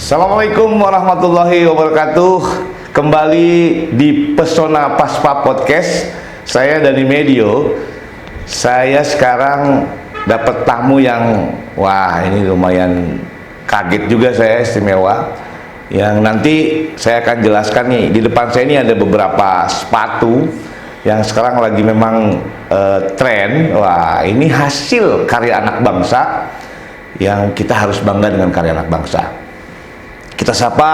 Assalamualaikum warahmatullahi wabarakatuh. Kembali di Pesona Paspa Podcast. Saya Dani Medio. Saya sekarang dapat tamu yang ini lumayan kaget juga, saya istimewa. Yang nanti saya akan jelaskan nih. Di depan saya ini ada beberapa sepatu yang sekarang lagi memang tren. Ini hasil karya anak bangsa yang kita harus bangga dengan karya anak bangsa. Kita sapa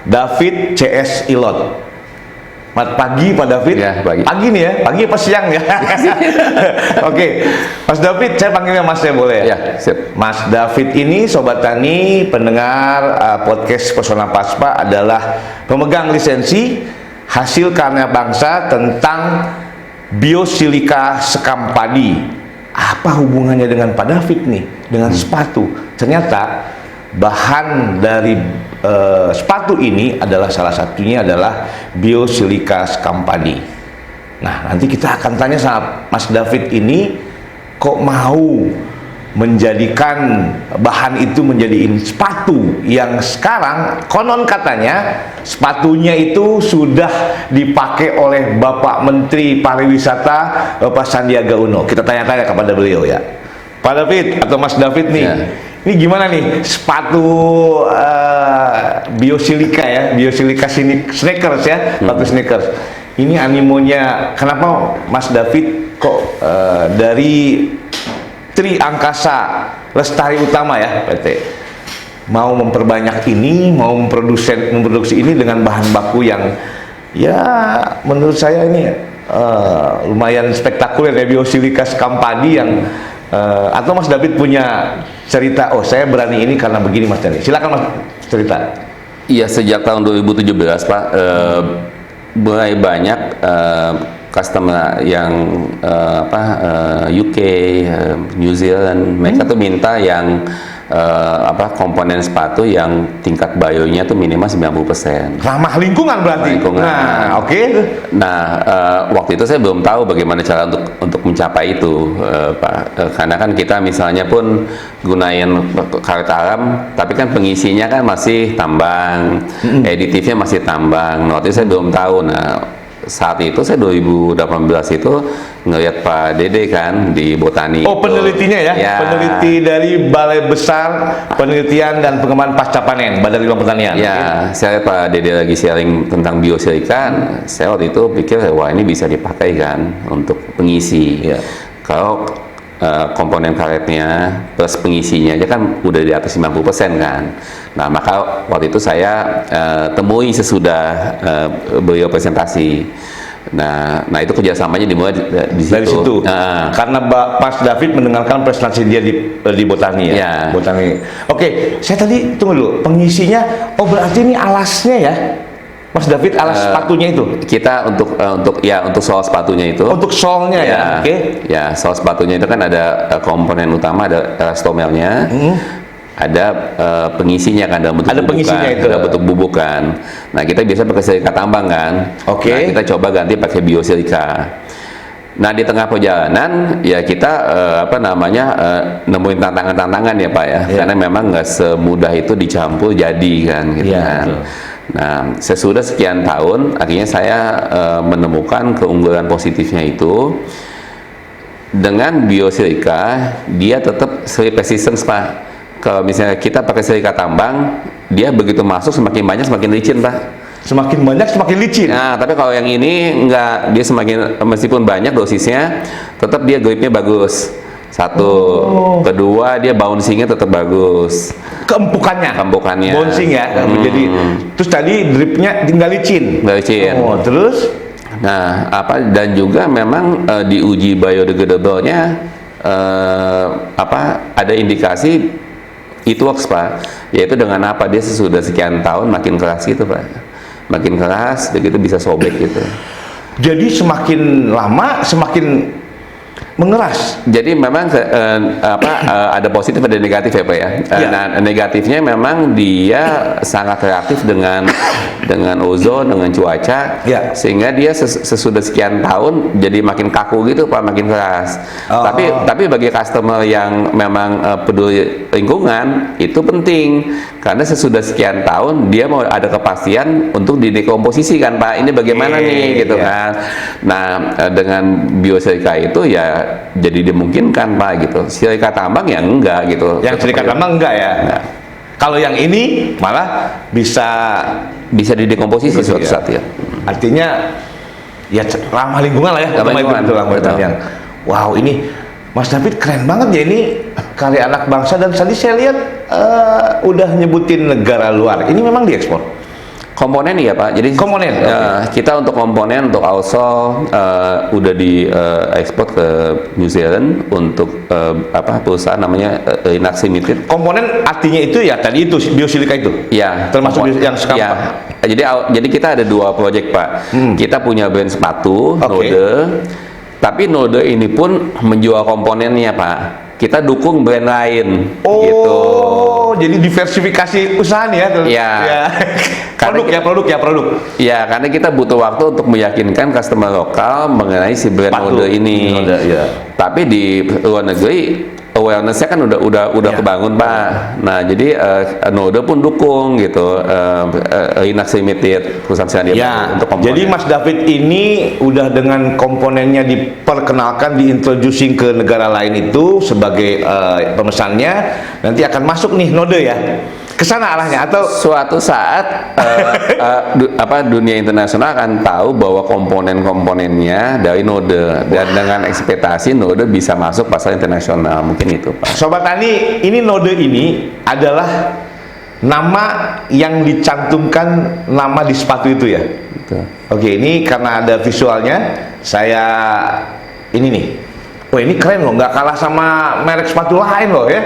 David CS Ilot. Selamat pagi Pak David. Ya, pagi. Pagi nih ya, pagi apa siang ya? Oke, Mas David, saya panggilnya Mas ya, boleh ya? Ya, siap. Mas David ini Sobat Tani, pendengar podcast Pesona Paspa, adalah pemegang lisensi hasil karya bangsa tentang biosilika sekam padi. Apa hubungannya dengan Pak David nih, dengan sepatu? Ternyata bahan dari sepatu ini adalah salah satunya adalah biosilika sekam padi. Nah, nanti kita akan tanya sama Mas David ini, kok mau menjadikan bahan itu menjadi sepatu yang sekarang konon katanya sepatunya itu sudah dipakai oleh Bapak Menteri Pariwisata Bapak Sandiaga Uno. Kita tanya-tanya kepada beliau ya. Pak David atau Mas David nih, ini gimana nih sepatu biosilika ya, biosilika sneakers ya, sepatu sneakers. Ini animonya, kenapa Mas David kok dari Tri Angkasa Lestari Utama ya PT mau memperbanyak ini, mau memproduksi ini dengan bahan baku yang ya menurut saya ini lumayan spektakuler ya, biosilika sekam padi yang atau Mas David punya cerita, saya berani ini karena begini Mas David. Silakan Mas cerita. Iya, sejak tahun 2017 Pak, mulai banyak customer yang UK, New Zealand, mereka tuh minta yang komponen sepatu yang tingkat bionya tuh minimal 90%. Ramah lingkungan berarti. Lingkungan. Nah, oke. Nah, waktu itu saya belum tahu bagaimana cara untuk mencapai itu, Pak. Karena kan kita misalnya pun gunain karet alam, tapi kan pengisinya kan masih tambang, aditifnya masih tambang. Nah, waktu itu saya belum tahu. Nah, saat itu saya 2018 itu ngelihat Pak Dede kan di Botani. Oh, penelitinya ya? Peneliti dari Balai Besar Penelitian dan Pengembangan Pasca Panen, Badan Litbang Pertanian. Ya, saya lihat Pak Dede lagi sharing tentang biosilika. Saya waktu itu pikir, wah ini bisa dipakai kan untuk pengisi. Kalau komponen karetnya plus pengisinya aja kan udah di atas 90% kan. Nah, maka waktu itu saya temui sesudah beliau presentasi. Nah itu kerjasamanya dimulai di situ. Dari situ. Karena Mas David mendengarkan presentasi dia di Botani ya. Botani. Oke, saya tadi tunggu dulu. Pengisinya, berarti ini alasnya ya, Mas David, alas sepatunya itu. Kita untuk soal sepatunya itu. Untuk solnya ya. Oke. Ya, soal sepatunya itu kan ada komponen utama, ada elastomelnya. Ada pengisinya kan dalam bentuk bubukan. Nah, kita biasa pakai silika tambang kan. Oke. Nah, kita coba ganti pakai biosilika. Nah, di tengah perjalanan ya kita nemuin tantangan-tantangan ya Pak ya. Karena memang nggak semudah itu dicampur jadi kan gitu kan. Betul. Nah, sesudah sekian tahun akhirnya saya menemukan keunggulan positifnya itu. Dengan biosilika dia tetap slip resistance Pak. Kalau misalnya kita pakai silika tambang, dia begitu masuk semakin banyak semakin licin Pak. Semakin banyak semakin licin. Nah, tapi kalau yang ini enggak, dia meskipun banyak dosisnya, tetap dia gripnya bagus. Satu, kedua dia bouncingnya tetap bagus. Keempukannya. Bouncing ya. Jadi terus tadi dripnya tinggal licin. Terus? Nah, dan juga memang diuji biodegradable-nya ada indikasi itu works Pak, yaitu dengan dia sesudah sekian tahun makin keras gitu Pak, makin keras begitu bisa sobek gitu. Jadi semakin lama semakin mengeras. Jadi memang ada positif ada negatif ya Pak ya. Iya. Nah negatifnya memang dia sangat reaktif dengan ozon, dengan cuaca, Iya. sehingga dia sesudah sekian tahun jadi makin kaku gitu Pak, makin keras. Oh. Tapi bagi customer yang memang peduli lingkungan itu penting, karena sesudah sekian tahun dia mau ada kepastian untuk didekomposisi kan Pak. Ini bagaimana nih gitu iya. kan. Nah dengan biosilika itu ya jadi dimungkinkan Pak gitu. Silika tambang ya enggak gitu. Yang silika tambang enggak ya? Enggak. Kalau yang ini malah bisa Bisa suatu saat ya. Artinya ya ramah lingkungan lah ya. Ramah utama lingkungan, itu lah betul. yang wow, ini Mas David keren banget ya, ini karya anak bangsa. Dan tadi saya lihat udah nyebutin negara luar. Ini memang diekspor. Komponen ya Pak. Jadi Komponen, kita untuk komponen untuk Ausol udah diekspor ke New Zealand untuk perusahaan namanya Inaxi Limited. Komponen artinya itu ya tadi itu biosilika itu. Ya, Termasuk yang sekarang. ya. Jadi kita ada 2 proyek Pak. Kita punya brand sepatu Oke. Node, tapi Node ini pun menjual komponennya Pak. Kita dukung brand lain. Gitu. Jadi diversifikasi usaha nih ya. Iya. Ya. Produk. Ya, karena kita butuh waktu untuk meyakinkan customer lokal mengenai si brand Sepatu. Node ini. Node, ya. Tapi di luar negeri awareness-nya kan udah Ya. kebangun Pak. Nah, jadi Node pun dukung gitu. Inaxi Limited perusahaan Selandia Ya, Baru untuk komponen. jadi Mas David ini udah dengan komponennya diperkenalkan, diintroducing ke negara lain itu sebagai pemesannya, nanti akan masuk nih Node ya. Kesana arahnya atau suatu saat dunia internasional akan tahu bahwa komponen-komponennya dari Node, dan dengan ekspektasi Node bisa masuk pasar internasional, mungkin itu Pak. Sobat Tani, ini Node ini adalah nama yang dicantumkan nama di sepatu itu ya. Betul. Oke, ini karena ada visualnya, saya ini nih. Wah, ini keren loh, nggak kalah sama merek sepatu lain loh ya.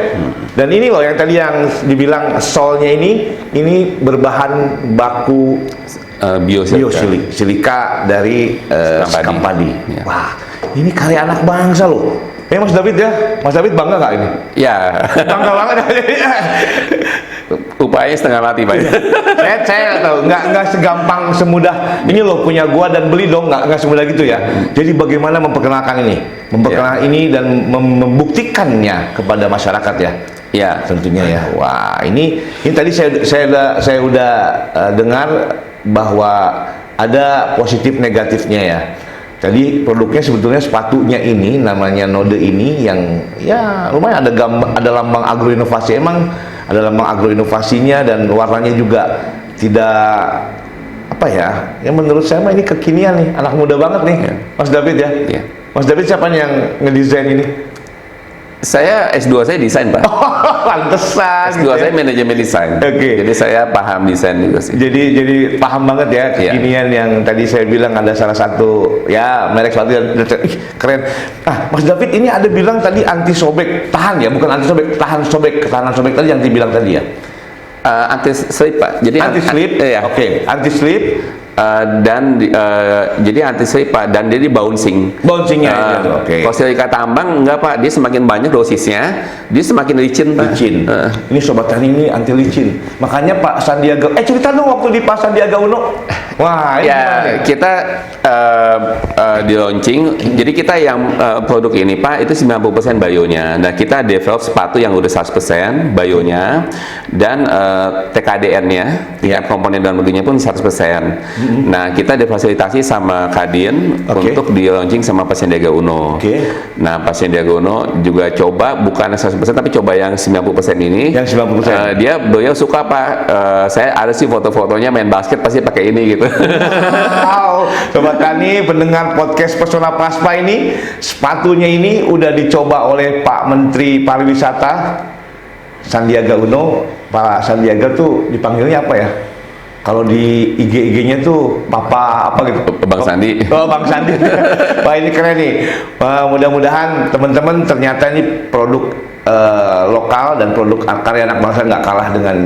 Dan ini loh yang tadi yang dibilang solnya ini berbahan baku biosilika dari sekam padi. Ya. Wah, ini karya anak bangsa loh. Mas David ya, Mas David bangga nggak ini? Ya, Bangga banget. upaya setengah mati Pak. saya tahu nggak segampang semudah ini loh punya gua dan beli dong, nggak semudah gitu ya. Jadi bagaimana memperkenalkan ini dan membuktikannya kepada masyarakat ya. Ya, Tentunya ya. Wah, ini tadi saya udah dengar bahwa ada positif negatifnya ya. Tadi produknya sebetulnya sepatunya ini namanya Node ini yang ya lumayan ada lambang agroinovasi. Emang ada lambang agroinovasinya dan warnanya juga tidak apa ya? Yang menurut saya mah ini kekinian nih, anak muda banget nih, Mas David ya. Ya. Mas David siapa nih yang ngedesain ini? Saya S2 saya desain Pak. Pantesan. S2 gitu ya. saya manajemen desain. Oke. Jadi saya paham desain juga sih. Jadi paham banget ya kekinian yang tadi saya bilang ada salah satu ya merek sepatu yang keren. Nah, Mas David ini ada bilang tadi anti sobek, tahan ya, bukan anti sobek, ketahanan sobek tadi yang dibilang tadi ya. Anti slip Pak. Jadi Anti slip. ya. Oke, anti slip. Jadi anti slip Pak, dan dia di bouncing. Bouncingnya itu. Oke. Kalau silika tambang enggak Pak, dia semakin banyak dosisnya, dia semakin licin Pak. Licin. Ini Sobat Tani ini anti licin. Makanya Pak Sandiaga, cerita dong waktu di Pak Sandiaga Uno. Wah, ini gimana nih? Ya, kita di launching. Jadi kita yang produk ini Pak itu 90% bionya. Nah, kita develop sepatu yang udah 100% bionya, dan TKDN-nya, tingkat komponen dalam negerinya pun 100%. Nah, kita difasilitasi sama Kadin untuk di launching sama Pak Sandiaga Uno. Nah, Pak Sandiaga Uno juga coba bukan 100% tapi coba yang 90% ini. Yang 90%. Beliau suka Pak. Saya ada sih foto-fotonya main basket pasti pakai ini gitu. Wow, Sobat Tani pendengar podcast Pesona Paspa ini, sepatunya ini udah dicoba oleh Pak Menteri Pariwisata Sandiaga Uno. Pak Sandiaga tuh dipanggilnya apa ya? Kalau di IG-nya tuh Papa apa gitu? Bang Sandi. Oh, Bang Sandi. Wah, ini keren nih. Mudah-mudahan teman-teman ternyata ini produk lokal dan produk karya anak bangsa nggak kalah dengan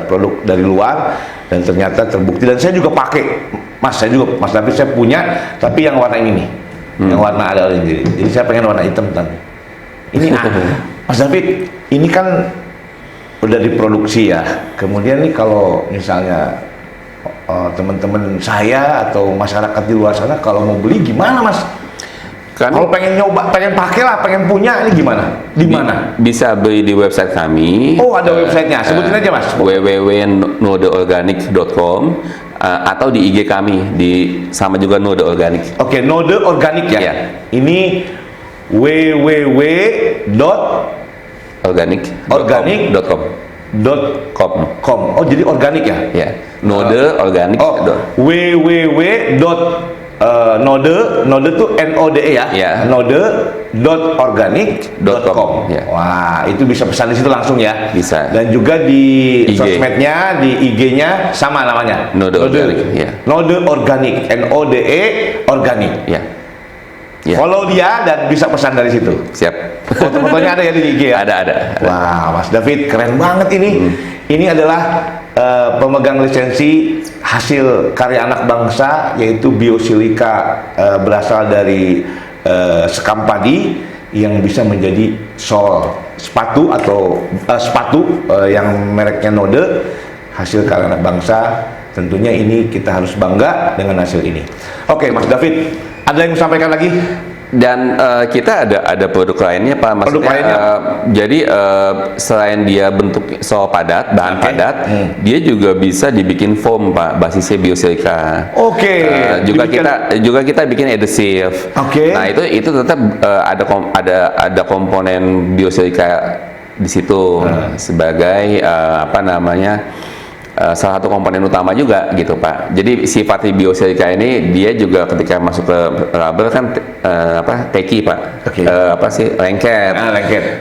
produk dari luar, dan ternyata terbukti. Dan saya juga pakai, Mas David saya punya, tapi yang warna ini nih. yang warna ada orange. Jadi saya pengen warna hitam tadi. Ini Mas David, ini kan udah diproduksi ya. Kemudian nih kalau misalnya teman-teman saya atau masyarakat di luar sana kalau mau beli gimana Mas? Kalau pengen nyoba, pengen pakai lah, pengen punya, ini gimana? Di mana? Bisa beli di website kami. Oh, ada websitenya. Sebutin aja Mas. www.nodeorganic.com atau di IG kami sama juga Node Organic. Oke, Node Organic ya. Ya. Ini www.organic.com. Oh, jadi organik ya? Ya. Node Organic. Node tuh NODE ya? Ya. Node.organic.com. Ya. Wah, itu bisa pesan di situ langsung ya? Bisa. Dan juga di IG. sosmednya, di IG-nya sama namanya? Node Organic, ya. Node Organic, NODE Organic. Ya. Ya. Follow dia dan bisa pesan dari situ. Siap. Foto-fotonya ada ya di IG ya? Ada. Wah, Mas David keren banget ini. Ini adalah pemegang lisensi hasil karya anak bangsa, yaitu biosilika berasal dari sekam padi yang bisa menjadi sepatu yang mereknya Node, hasil karya anak bangsa. Tentunya ini kita harus bangga dengan hasil ini. Oke, Mas David, ada yang sampaikan lagi? Dan kita ada produk lainnya Pak, maksudnya jadi selain dia bentuk padat, bahan padat, dia juga bisa dibikin foam Pak, basisnya biosilika. Juga kita bikin adhesive. Nah itu tetap ada komponen biosilika di situ sebagai salah satu komponen utama juga gitu Pak. Jadi sifat biosilika ini dia juga ketika masuk ke rubber kan teki Pak. Lengket.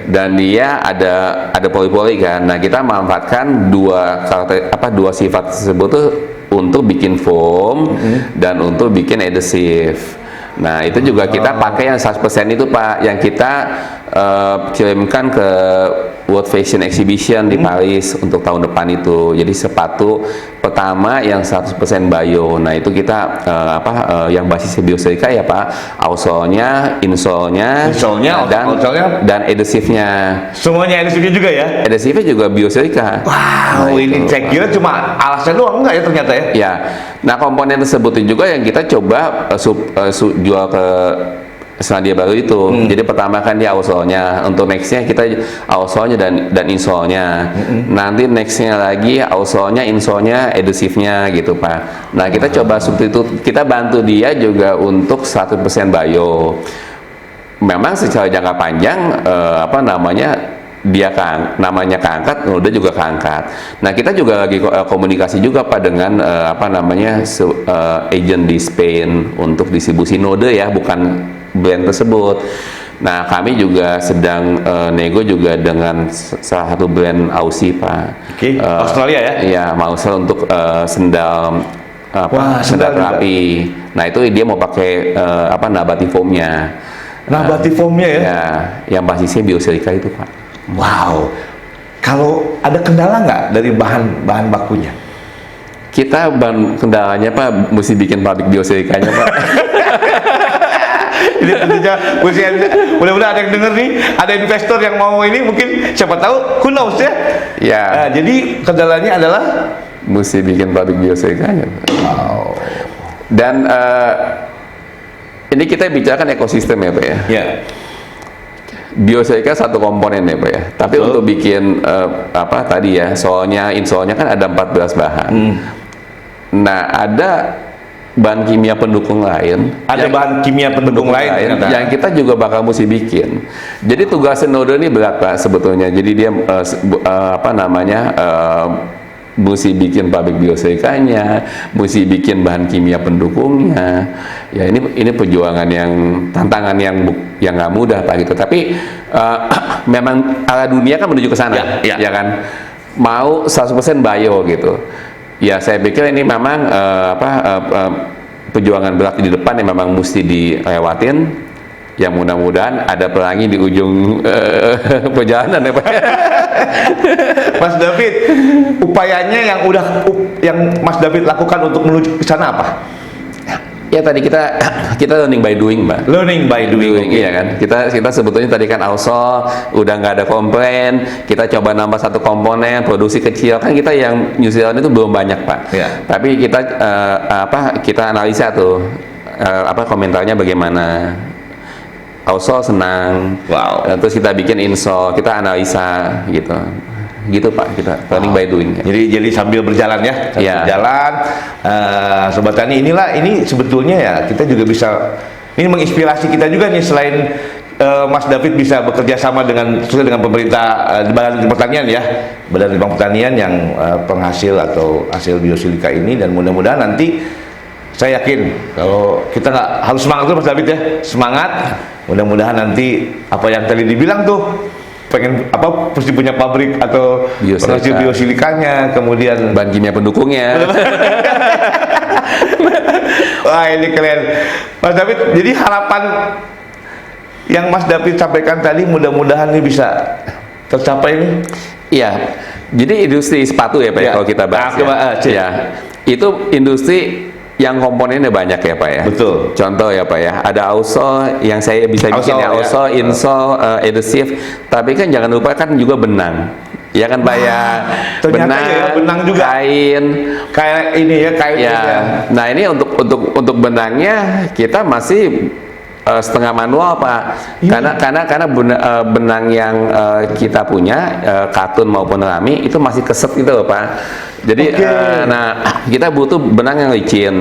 Dan dia ada poli-poli kan. Nah, kita memanfaatkan dua sifat tersebut tuh untuk bikin foam dan untuk bikin adhesive. Nah, itu juga kita pakai yang 100% itu Pak, yang kita kirimkan ke World Fashion Exhibition di Paris untuk tahun depan itu. Jadi sepatu pertama yang 100% bio. Nah, itu kita yang basisnya biosilika ya Pak. Outsole-nya, insole-nya, dan adhesive-nya. Semuanya adhesive juga ya? Adhesive-nya juga biosilika. Wow, ini saya kira cuma alasnya doang, enggak ya ternyata ya? Ya. Nah, komponen tersebut juga yang kita coba jual ke Selandia Baru itu. Jadi pertama kan dia outsole-nya, untuk nextnya kita outsole-nya dan insole-nya. Nanti nextnya lagi outsole-nya, insole-nya, adhesive-nya gitu Pak. Nah, kita coba substitut, kita bantu dia juga untuk 100% bio. Memang secara jangka panjang dia namanya keangkat, Node juga keangkat. Nah, kita juga lagi komunikasi juga Pak dengan agent di Spain untuk distribusi Node ya, bukan brand tersebut. Nah, kami juga sedang nego juga dengan salah satu brand Aussie Pak. Australia ya? Iya, mau untuk sendal sendal terapi. Nah, itu dia mau pakai nabati foam-nya. Nabati foam-nya ya? Ya, yang basisnya biosilika itu Pak. Wow. Kalau ada kendala nggak dari bahan bakunya? Kita kendalanya Pak, mesti bikin pabrik biosilikanya Pak. Ini tentunya mudah-mudahan ada yang denger nih, ada investor yang mau ini, mungkin siapa tahu, who knows ya. Ya. Jadi kendalanya adalah mesti bikin pabrik biosilikanya. Wow. Dan ini kita bicarakan ekosistem ya Pak ya. Ya. Biosilika satu komponen ya Pak ya. Tapi untuk bikin tadi ya, insole-nya kan ada 14 bahan. Nah, ada bahan kimia pendukung lain. Ada bahan kimia pendukung lain yang kita juga bakal mesti bikin. Jadi tugasnya Node ini berat Pak sebetulnya. Jadi dia mesti bikin pabrik biosilikanya, mesti bikin bahan kimia pendukungnya. Ya ini perjuangan yang tantangan yang nggak mudah Pak gitu. Tapi memang arah dunia kan menuju ke sana, ya kan. Mau 100% bio gitu. Ya saya pikir ini memang perjuangan berat di depan yang memang mesti dilewatin. Yang mudah-mudahan ada pelangi di ujung perjalanan ya Pak. Mas David, upayanya yang Mas David lakukan untuk menuju ke sana apa? Ya tadi kita learning by doing, Mbak. Learning by doing. Iya kan. Kita sebetulnya tadi kan also udah nggak ada komplain. Kita coba nambah satu komponen produksi kecil, kan kita yang New Zealand itu belum banyak, Pak. Iya. Tapi kita analisa tuh komentarnya bagaimana. Also senang. Wow. Terus kita bikin insol, kita analisa gitu Pak, kita learning by doing. Jadi sambil berjalan ya, berjalan. Sobat Tani, ini sebetulnya ya kita juga bisa, ini menginspirasi kita juga nih, selain Mas David bisa bekerja sama sesuai dengan pemerintah Badan Pertanian ya, Badan Pertanian yang penghasil atau hasil biosilika ini, dan mudah-mudahan nanti saya yakin kalau kita nggak harus semangat tuh Mas David ya, semangat. Mudah-mudahan nanti apa yang tadi dibilang tuh, pengen mesti punya pabrik atau penghasil biosilikanya, kemudian bahan kimia pendukungnya. Wah, ini keren Mas David. Jadi harapan yang Mas David sampaikan tadi mudah-mudahan ini bisa tercapai ini. Iya, jadi industri sepatu ya Pak ya, kalau kita bahas ya. Itu industri yang komponennya banyak ya Pak ya. Betul. Contoh ya Pak ya, ada outsole yang saya bisa bikin ya, outsole, insole, adhesive. Tapi kan jangan lupa kan juga benang. Ya kan Pak ya. Benang juga. Kain. Kayak ini ya, kain ya. Nah ini untuk benangnya kita masih setengah manual Pak. Karena benang yang kita punya katun maupun rami itu masih keset gitu loh Pak. Jadi nah kita butuh benang yang licin.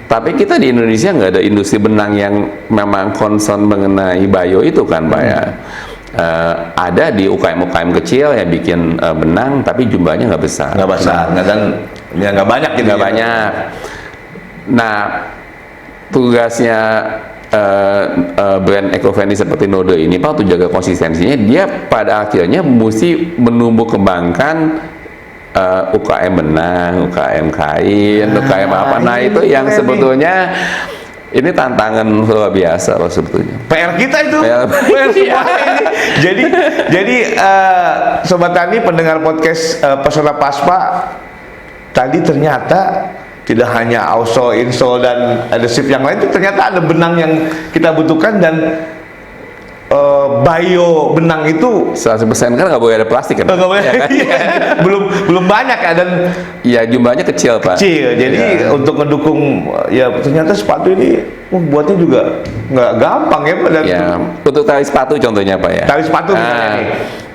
Tapi kita di Indonesia nggak ada industri benang yang memang concern mengenai bio itu kan Pak ya. Ada di UKM kecil yang bikin benang, tapi jumlahnya nggak besar. Dan nggak banyak gitu. Nggak banyak. Nah tugasnya brand eco-friendly seperti Node ini Pak, untuk jaga konsistensinya, dia pada akhirnya mesti menumbuh kembangkan UKM benang, UKM kain, UKM apa. Nah itu yang sebetulnya ini tantangan luar biasa loh sebetulnya. PR kita itu. PR semua ini. Jadi Sobat Tani, pendengar podcast Pesona Paspa, tadi ternyata tidak hanya outsole, insole, dan adhesive yang lain, itu ternyata ada benang yang kita butuhkan, dan bio benang itu 100% kan nggak boleh ada plastik kan? Nggak boleh, ya, kan? belum banyak ya, dan ya jumlahnya kecil Pak. Jadi untuk mendukung ya, ternyata sepatu ini buatnya juga nggak gampang ya Pak. Ya, untuk tali sepatu contohnya Pak ya. Tali sepatu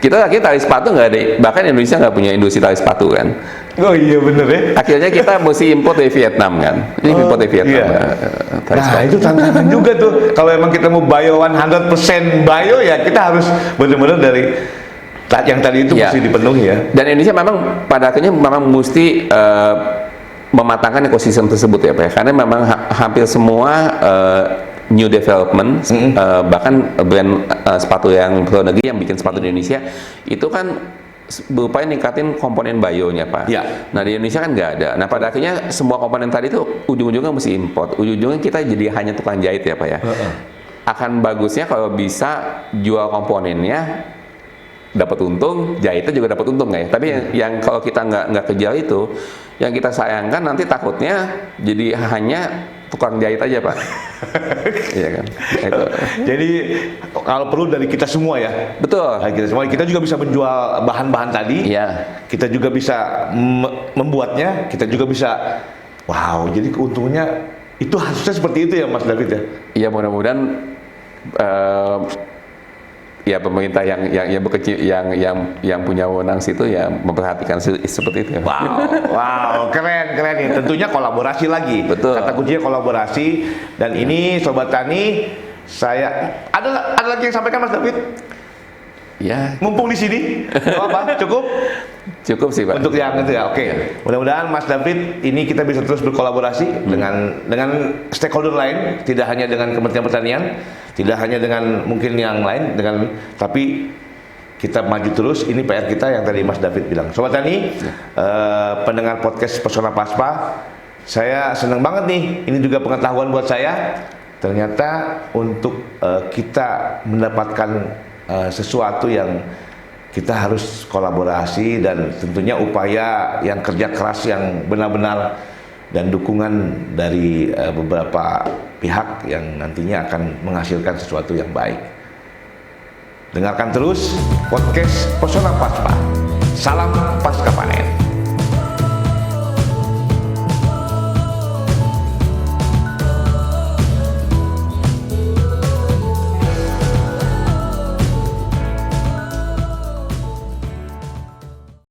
kita tali sepatu nggak ada, bahkan Indonesia nggak punya industri tali sepatu kan. Oh iya bener ya. Akhirnya kita mesti import dari Vietnam kan. Ini import dari Vietnam. Iya. Nah itu tantangan juga tuh. Kalau emang kita mau bio 100% bio ya, kita harus benar-benar dari yang tadi itu mesti dipenuhi ya. Dan Indonesia memang pada akhirnya memang mesti mematangkan ekosistem tersebut ya Pak. Karena memang hampir semua new development, bahkan brand sepatu yang luar negeri yang bikin sepatu di Indonesia itu kan berupaya ningkatin komponen bio-nya Pak. Ya. Nah di Indonesia kan nggak ada. Nah pada akhirnya semua komponen tadi itu ujung-ujungnya mesti import. Ujung-ujungnya kita jadi hanya tukang jahit ya Pak ya. Akan bagusnya kalau bisa jual komponennya, dapat untung, jahitnya juga dapat untung nggak ya? Tapi yang kalau kita nggak kejar itu, yang kita sayangkan nanti takutnya jadi hanya tukang jahit aja Pak. Iya kan? Itu. Jadi kalau perlu dari kita semua ya. Betul. Kita juga bisa menjual bahan-bahan tadi. Iya. Kita juga bisa membuatnya. Kita juga bisa. Wow. Jadi keuntungannya itu harusnya seperti itu ya Mas David ya. Iya, mudah-mudahan ya pemerintah yang bekerja yang punya wewenang situ ya memperhatikan seperti itu ya. Wow, keren nih. Tentunya kolaborasi lagi. Betul. Kata kuncinya kolaborasi. Dan ini Sobat Tani, saya ada lagi yang sampaikan Mas David? Ya. Mumpung di sini, apa? Cukup sih Pak. untuk yang itu ya. Oke. Mudah-mudahan Mas David ini kita bisa terus berkolaborasi dengan stakeholder lain, tidak hanya dengan Kementerian Pertanian, tidak hanya dengan mungkin yang lain, tapi kita maju terus. Ini PR kita yang tadi Mas David bilang. Sobat Tani, pendengar podcast Pesona Paspa, saya senang banget nih. Ini juga pengetahuan buat saya. Ternyata untuk kita mendapatkan sesuatu yang kita harus kolaborasi, dan tentunya upaya yang kerja keras yang benar-benar dan dukungan dari beberapa pihak yang nantinya akan menghasilkan sesuatu yang baik. Dengarkan terus podcast Pesona Paspa. Salam Pasca Panen.